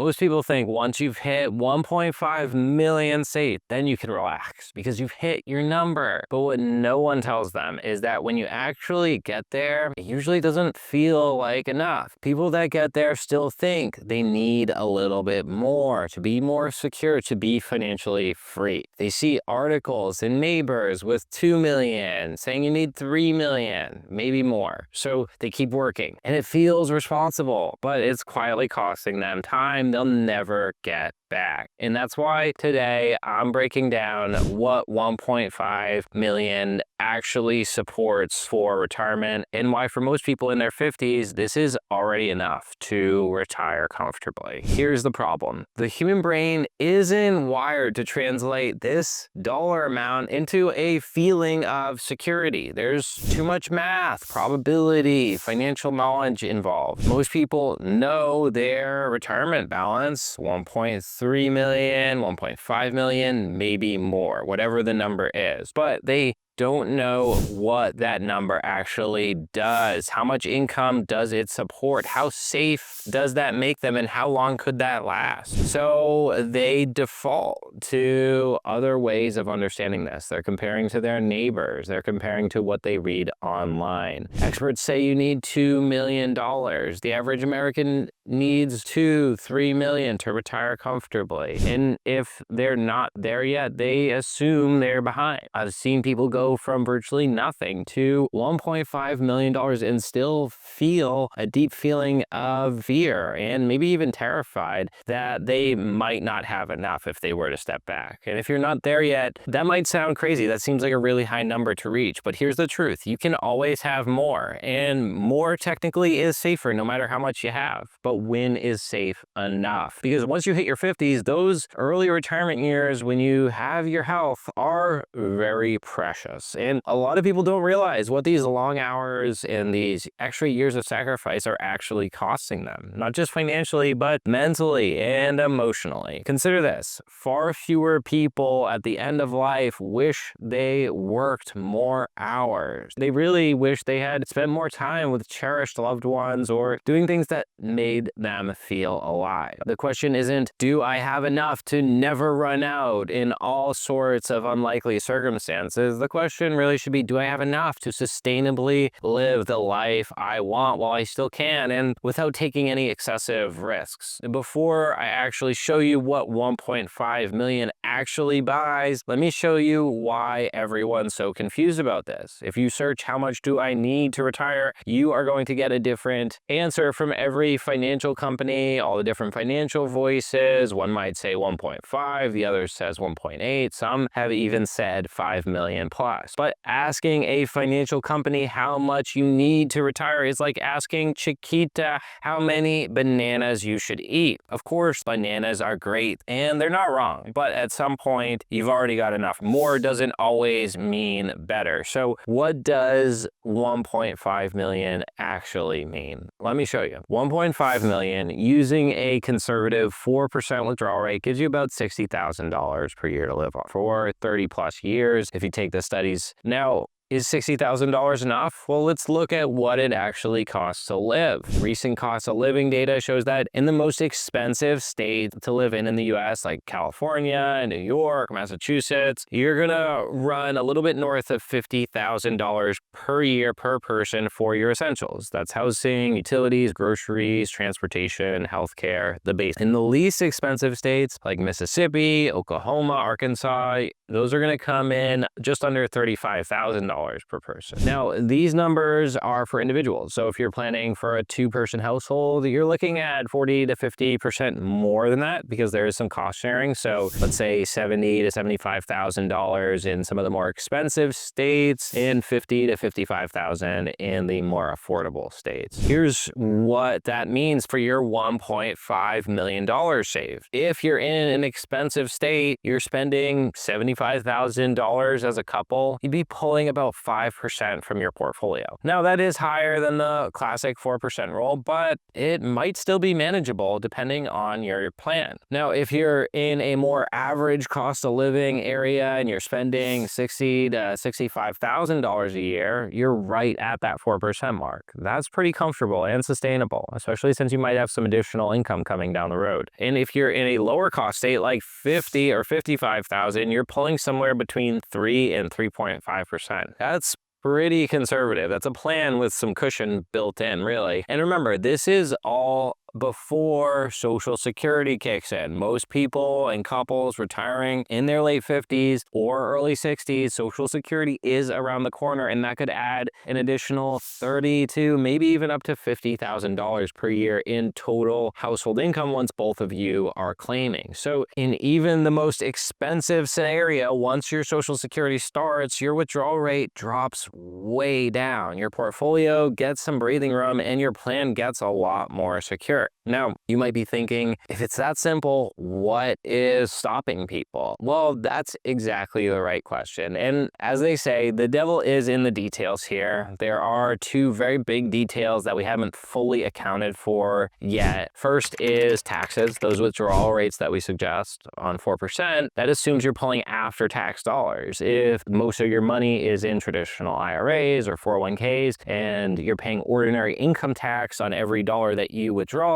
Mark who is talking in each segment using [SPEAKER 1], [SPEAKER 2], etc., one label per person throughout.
[SPEAKER 1] Most people think once you've hit 1.5 million saved, then you can relax because you've hit your number. But what no one tells them is that when you actually get there, it usually doesn't feel like enough. People that get there still think they need a little bit more to be more secure, to be financially free. They see articles in Neighbors with 2 million saying you need 3 million, maybe more. So they keep working and it feels responsible, but it's quietly costing them time they'll never get back. And that's why today I'm breaking down what 1.5 million actually supports for retirement and why for most people in their 50s, this is already enough to retire comfortably. Here's the problem. The human brain isn't wired to translate this dollar amount into a feeling of security. There's too much math, probability, financial knowledge involved. Most people know their retirement balance, 1.3 million, 1.5 million, maybe more, whatever the number is, but they don't know what that number actually does. How much income does it support? How safe does that make them? And how long could that last? So they default to other ways of understanding this. They're comparing to their neighbors. They're comparing to what they read online. Experts say you need $2 million. The average American needs 2-3 million to retire comfortably. And if they're not there yet, they assume they're behind. I've seen people go from virtually nothing to $1.5 million and still feel a deep feeling of fear and maybe even terrified that they might not have enough if they were to step back. And if you're not there yet, that might sound crazy. That seems like a really high number to reach, but here's the truth. You can always have more, and more technically is safer no matter how much you have. But when is safe enough? Because once you hit your 50s, those early retirement years when you have your health are very precious. And a lot of people don't realize what these long hours and these extra years of sacrifice are actually costing them, not just financially, but mentally and emotionally. Consider this. Far fewer people at the end of life wish they worked more hours. They really wish they had spent more time with cherished loved ones or doing things that made them feel alive. The question isn't, do I have enough to never run out in all sorts of unlikely circumstances? The question really should be, do I have enough to sustainably live the life I want while I still can and without taking any excessive risks? Before I actually show you what 1.5 million actually buys, let me show you why everyone's so confused about this. If you search how much do I need to retire, you are going to get a different answer from every financial company, all the different financial voices. One might say 1.5, the other says 1.8. Some have even said 5 million plus. But asking a financial company how much you need to retire is like asking Chiquita how many bananas you should eat. Of course, bananas are great and they're not wrong, but at some point you've already got enough. More doesn't always mean better. So what does 1.5 million actually mean? Let me show you. 1.5 million using a conservative 4% withdrawal rate gives you about $60,000 per year to live on for 30 plus years if you take the studies. Now, is $60,000 enough? Well, let's look at what it actually costs to live. Recent cost of living data shows that in the most expensive state to live in the US, like California, New York, Massachusetts, you're gonna run a little bit north of $50,000 per year per person for your essentials. That's housing, utilities, groceries, transportation, healthcare, the base. In the least expensive states like Mississippi, Oklahoma, Arkansas, those are gonna come in just under $35,000 per person. Now, these numbers are for individuals. So if you're planning for a two-person household, you're looking at 40 to 50% more than that because there is some cost sharing. So let's say $70,000 to $75,000 in some of the more expensive states and $50,000 to $55,000 in the more affordable states. Here's what that means for your $1.5 million saved. If you're in an expensive state, you're spending $75,000 as a couple, you'd be pulling about withdraw 5% from your portfolio. Now, that is higher than the classic 4% rule, but it might still be manageable depending on your plan. Now, if you're in a more average cost of living area and you're spending $60,000 to $65,000 a year, you're right at that 4% mark. That's pretty comfortable and sustainable, especially since you might have some additional income coming down the road. And if you're in a lower cost state like 50 or 55,000, you're pulling somewhere between 3 and 3.5%. That's pretty conservative. That's a plan with some cushion built in, really. And remember, this is all before Social Security kicks in. Most people and couples retiring in their late 50s or early 60s, Social Security is around the corner, and that could add an additional $30,000 to maybe even up to $50,000 per year in total household income once both of you are claiming. So in even the most expensive scenario, once your Social Security starts, your withdrawal rate drops way down. Your portfolio gets some breathing room and your plan gets a lot more secure. Now, you might be thinking, if it's that simple, what is stopping people? Well, that's exactly the right question. And as they say, the devil is in the details here. There are two very big details that we haven't fully accounted for yet. First is taxes, those withdrawal rates that we suggest on 4%. That assumes you're pulling after tax dollars. If most of your money is in traditional IRAs or 401ks and you're paying ordinary income tax on every dollar that you withdraw,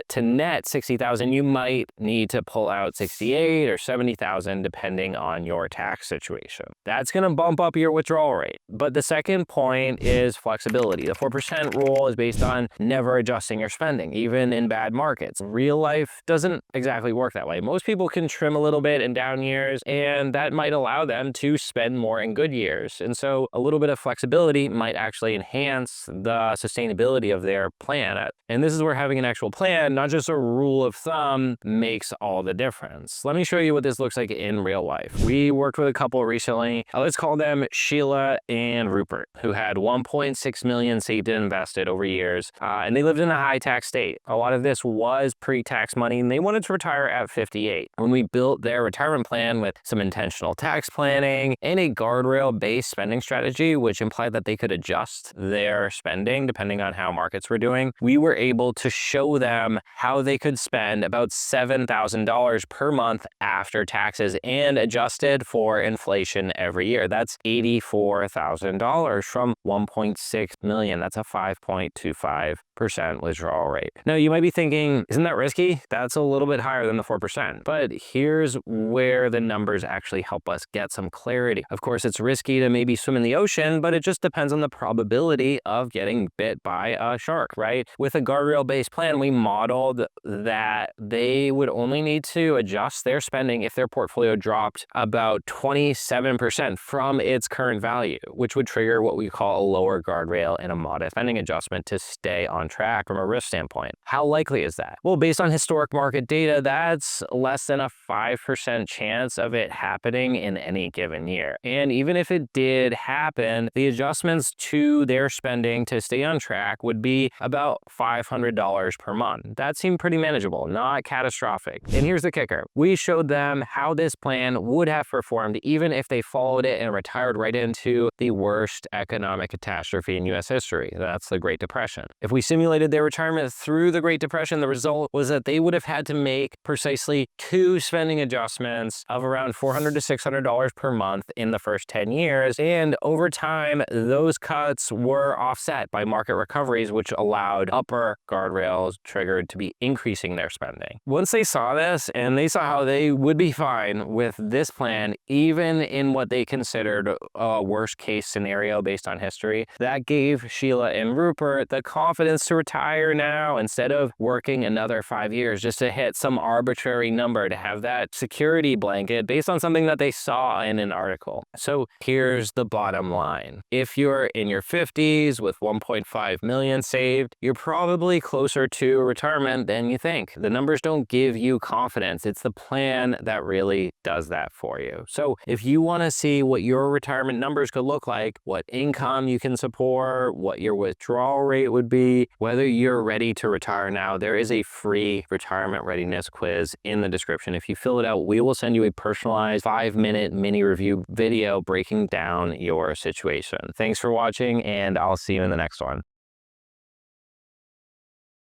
[SPEAKER 1] to net 60,000, you might need to pull out 68 or 70,000 depending on your tax situation. That's going to bump up your withdrawal rate. But the second point is flexibility. The 4% rule is based on never adjusting your spending, even in bad markets. Real life doesn't exactly work that way. Most people can trim a little bit in down years, and that might allow them to spend more in good years. And so a little bit of flexibility might actually enhance the sustainability of their plan. And this is where having an actual plan, not just a rule of thumb, makes all the difference. Let me show you what this looks like in real life. We worked with a couple recently. Let's call them Sheila and Rupert, who had 1.6 million saved and invested over years, and they lived in a high tax state. A lot of this was pre-tax money, and they wanted to retire at 58. When we built their retirement plan with some intentional tax planning and a guardrail-based spending strategy, which implied that they could adjust their spending depending on how markets were doing, we were able to show them how they could spend about $7,000 per month after taxes and adjusted for inflation every year. That's $84,000 from 1.6 million. That's a 5.25% withdrawal rate. Now, you might be thinking, isn't that risky? That's a little bit higher than the 4%. But here's where the numbers actually help us get some clarity. Of course, it's risky to maybe swim in the ocean, but it just depends on the probability of getting bit by a shark, right? With a guardrail-based plan, we modeled that they would only need to adjust their spending if their portfolio dropped about 27% from its current value, which would trigger what we call a lower guardrail and a modest spending adjustment to stay on track from a risk standpoint. How likely is that? Well, based on historic market data, that's less than a 5% chance of it happening in any given year. And even if it did happen, the adjustments to their spending to stay on track would be about $500 per month. That seemed pretty manageable, not catastrophic. And here's the kicker. We showed them how this plan would have performed even if they followed it and retired right into the worst economic catastrophe in U.S. history. That's the Great Depression. If we simulated their retirement through the Great Depression, the result was that they would have had to make precisely 2 spending adjustments of around $400 to $600 per month in the first 10 years. And over time, those cuts were offset by market recoveries, which allowed upper guardrails triggered to be increasing their spending. Once they saw this and they saw how they would be fine with this plan, even in what they considered a worst case scenario based on history, that gave Sheila and Rupert the confidence to retire now instead of working another 5 years just to hit some arbitrary number, to have that security blanket based on something that they saw in an article. So here's the bottom line. If you're in your 50s with 1.5 million saved, you're probably closer to retirement than you think. The numbers don't give you confidence. It's the plan that really does that for you. So if you want to see what your retirement numbers could look like, what income you can support, what your withdrawal rate would be, Whether you're ready to retire now, there is a free retirement readiness quiz in the description. If you fill it out, we will send you a personalized 5-minute mini review video breaking down your situation. Thanks for watching, and I'll see you in the next one.